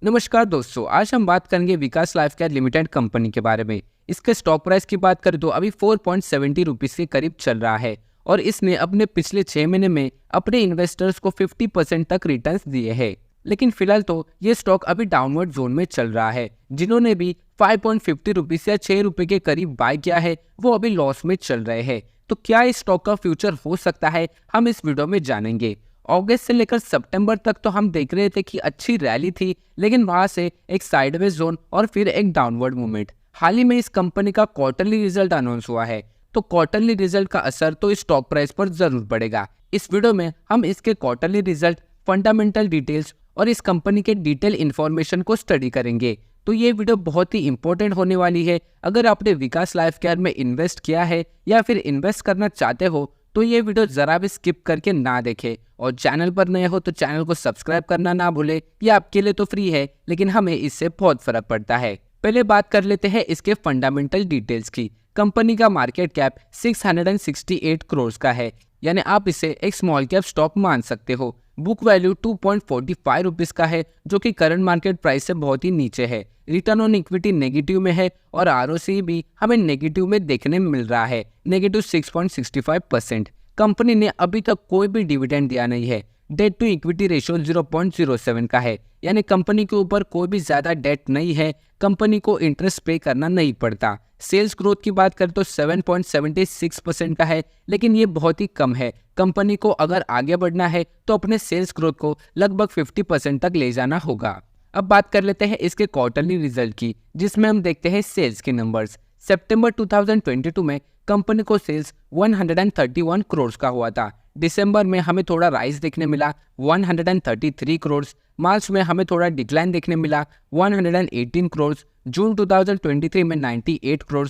नमस्कार दोस्तों, आज हम बात करेंगे विकास लाइफ केयर लिमिटेड कंपनी के बारे में। इसके स्टॉक प्राइस की बात करें तो अभी 4.70 रुपीस के करीब चल रहा है और इसने अपने पिछले 6 महीने में अपने इन्वेस्टर्स को 50% तक रिटर्न्स दिए हैं। लेकिन फिलहाल तो ये स्टॉक अभी डाउनवर्ड जोन में चल रहा है। जिन्होंने भी 5.50 रुपीस या 6 रुपए के करीब बाय किया है वो अभी लॉस में चल रहे हैं। तो क्या इस स्टॉक का फ्यूचर हो सकता है, हम इस वीडियो में जानेंगे। अगस्त से लेकर सितंबर तक तो हम देख रहे थे कि अच्छी रैली थी, लेकिन वहां से एक साइडवेज जोन और फिर एक डाउनवर्ड मूवमेंट। हाल ही में इस कंपनी का क्वार्टरली रिजल्ट अनाउंस हुआ है, तो क्वार्टरली रिजल्ट का असर तो इस स्टॉक प्राइस पर जरूर पड़ेगा। इस वीडियो में हम इसके क्वार्टरली रिजल्ट, फंडामेंटल डिटेल्स और इस कंपनी के डिटेल इन्फॉर्मेशन को स्टडी करेंगे। तो ये वीडियो बहुत ही इंपॉर्टेंट होने वाली है। अगर आपने विकास लाइफ केयर में इन्वेस्ट किया है या फिर इन्वेस्ट करना चाहते हो तो ये वीडियो जरा भी स्किप करके ना देखें, और चैनल पर नए हो तो चैनल को सब्सक्राइब करना ना भूले। ये आपके लिए तो फ्री है, लेकिन हमें इससे बहुत फर्क पड़ता है। पहले बात कर लेते हैं इसके फंडामेंटल डिटेल्स की। कंपनी का मार्केट कैप 668 करोड़ का है, यानी आप इसे एक स्मॉल कैप स्टॉक मान सकते हो। बुक वैल्यू 2.45 रुपीस का है, जो कि करंट मार्केट प्राइस से बहुत ही नीचे है। रिटर्न ऑन इक्विटी नेगेटिव में है और आरओसी भी हमें नेगेटिव में देखने में मिल रहा है, नेगेटिव 6.65%। कंपनी ने अभी तक कोई भी डिविडेंड दिया नहीं है। डेट टू इक्विटी रेशियो 0.07 का है, यानी कंपनी के ऊपर कोई भी ज्यादा डेट नहीं है। कंपनी को इंटरेस्ट पे करना नहीं पड़ता। सेल्स ग्रोथ की बात करें तो 7.76% का है, लेकिन ये बहुत ही कम है। कंपनी को अगर आगे बढ़ना है तो अपने सेल्स ग्रोथ को लगभग 50% तक ले जाना होगा। अब बात कर लेते हैं इसके क्वार्टरली रिजल्ट की, जिसमें हम देखते हैं सेल्स के नंबर्स। सितंबर 2022 में कंपनी को सेल्स 131 करोड़ का हुआ था। दिसंबर में हमें थोड़ा राइज देखने मिला, 133 करोड़। मार्च में हमें थोड़ा डिक्लाइन देखने मिला, 118 करोड़। जून 2023 में 98 करोड़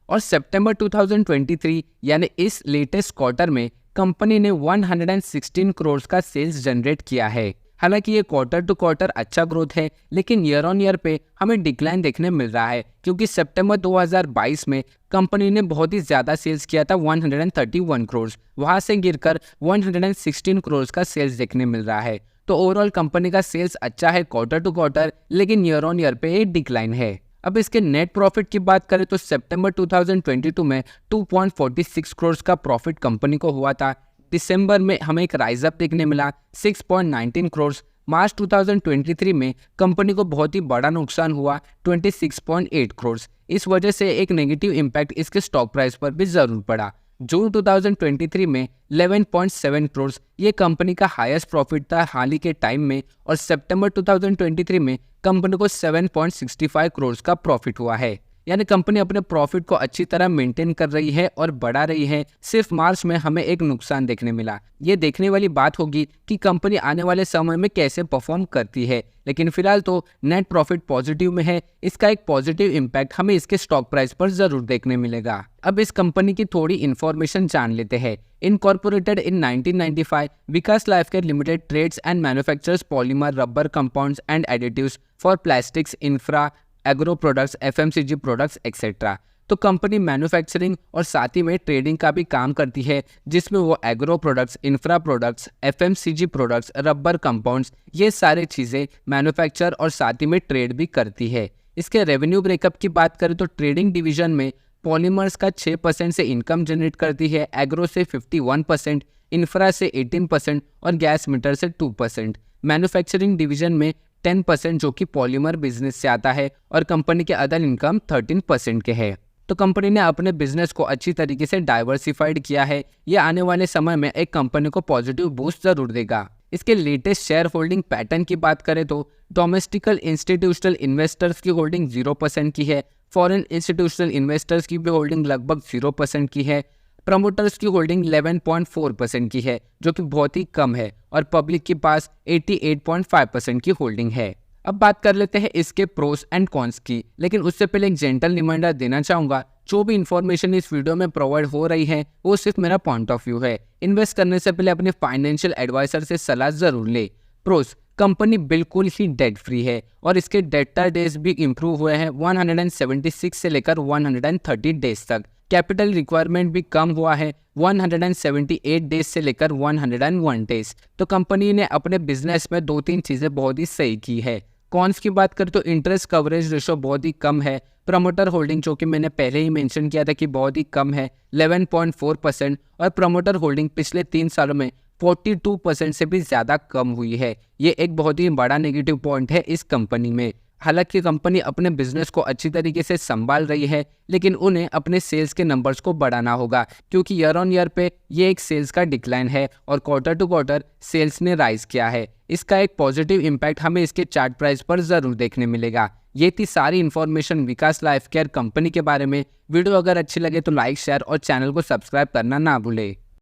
और सितंबर 2023 यानी इस लेटेस्ट क्वार्टर में कंपनी ने 116 करोड़ का सेल्स जनरेट किया है। हालांकि ये क्वार्टर टू क्वार्टर अच्छा ग्रोथ है, लेकिन ईयर ऑन ईयर पे हमें डिक्लाइन देखने मिल रहा है, क्योंकि सितंबर 2022 में कंपनी ने बहुत ही ज्यादा सेल्स किया था, 131 करोड़। वहां से गिरकर 116 करोड़ का सेल्स देखने मिल रहा है। तो ओवरऑल कंपनी का सेल्स अच्छा है क्वार्टर टू क्वार्टर, लेकिन ईयर ऑन ईयर पे एक डिक्लाइन है। अब इसके नेट प्रॉफिट की बात करें तो सितंबर 2022 में 2.46 करोड़ का प्रॉफिट कंपनी को हुआ था। दिसंबर में हमें एक राइज अप देखने मिला, 6.19 करोड़। मार्च 2023 में कंपनी को बहुत ही बड़ा नुकसान हुआ, 26.8 करोड़। इस वजह से एक नेगेटिव इम्पैक्ट इसके स्टॉक प्राइस पर भी जरूर पड़ा। जून 2023 में 11.7 करोड़ ये कंपनी का हाईएस्ट प्रॉफिट था हाल ही के टाइम में, और सितंबर 2023 में कंपनी को 7.65 करोड़ का प्रॉफिट हुआ है। यानी कंपनी अपने प्रॉफिट को अच्छी तरह मेंटेन कर रही है और बढ़ा रही है। सिर्फ मार्च में हमें एक नुकसान देखने मिला। ये देखने वाली बात होगी कि कंपनी आने वाले समय में कैसे परफॉर्म करती है, लेकिन फिलहाल तो नेट प्रॉफिट पॉजिटिव में है। इसका एक पॉजिटिव इम्पैक्ट हमें इसके स्टॉक प्राइस पर जरूर देखने मिलेगा। अब इस कंपनी की थोड़ी इन्फॉर्मेशन जान लेते हैं। Incorporated in 1995, Vikas life care limited trades and manufactures polymer, rubber compounds and additives for plastics, infra, agro products, FMCG products etcetera. तो कंपनी मैन्युफैक्चरिंग और साथ ही में ट्रेडिंग का भी काम करती है, जिसमें वो agro products, infra products, FMCG products, rubber compounds, ये सारे चीज़ें मैन्युफैक्चर और साथ ही में ट्रेड भी करती है। इसके रेवेन्यू ब्रेकअप की बात करें तो ट्रेडिंग डिवीजन में पॉलीमर्स का 6% से इनकम जनरेट करती है, एग्रो से 51%, इंफ्रा से 18% और गैस मीटर से 2%। मैन्युफैक्चरिंग डिवीजन में 10% जो कि पॉलीमर बिजनेस से आता है, और कंपनी के अदर इनकम 13% के है। तो कंपनी ने अपने बिजनेस को अच्छी तरीके से डाइवर्सिफाइड किया है। ये आने वाले समय में एक कंपनी को पॉजिटिव बूस्ट जरूर देगा। इसके लेटेस्ट शेयर होल्डिंग पैटर्न की बात करें तो डोमेस्टिकल इंस्टीट्यूशनल इन्वेस्टर्स की होल्डिंग 0% की है, फॉरेन इंस्टीट्यूशनल इन्वेस्टर्स की भी होल्डिंग लगभग 0% की है, प्रमोटर्स की होल्डिंग 11.4% की है, जो कि बहुत ही कम है, और पब्लिक के पास 88.5% की होल्डिंग है। अब बात कर लेते हैं इसके प्रोस एंड कॉन्स की, लेकिन उससे पहले एक जेंटल रिमाइंडर देना चाहूंगा, जो भी इन्फॉर्मेशन इस वीडियो में प्रोवाइड हो रही है वो सिर्फ मेरा पॉइंट ऑफ व्यू है। इन्वेस्ट करने से पहले अपने फाइनेंशियल एडवाइजर से सलाह जरूर ले। प्रोस, कंपनी बिल्कुल ही डेट फ्री है और इसके डेटर डेज भी इंप्रूव हुए हैं, 176 से लेकर 130 डेज तक। कैपिटल रिक्वायरमेंट भी कम हुआ है, 178 डेज से लेकर 101 डेज। तो कंपनी ने अपने बिजनेस में 2-3 चीजें बहुत ही सही की है। कॉन्स की बात करें तो इंटरेस्ट कवरेज रेशो बहुत ही कम है। प्रमोटर होल्डिंग जो कि मैंने पहले ही मेंशन किया था कि बहुत ही कम है 11.4%, और प्रमोटर होल्डिंग पिछले 3 सालों में 42% से भी ज़्यादा कम हुई है। ये एक बहुत ही बड़ा नेगेटिव पॉइंट है इस कंपनी में। हालांकि कंपनी अपने बिजनेस को अच्छी तरीके से संभाल रही है, लेकिन उन्हें अपने सेल्स के नंबर्स को बढ़ाना होगा, क्योंकि ईयर ऑन ईयर पे ये एक सेल्स का डिक्लाइन है और क्वार्टर टू क्वार्टर सेल्स ने राइज किया है। इसका एक पॉजिटिव इम्पैक्ट हमें इसके चार्ट प्राइस पर ज़रूर देखने मिलेगा। ये थी सारी इन्फॉर्मेशन विकास लाइफ केयर कंपनी के बारे में। वीडियो अगर अच्छी लगे तो लाइक, शेयर और चैनल को सब्सक्राइब करना ना भूले।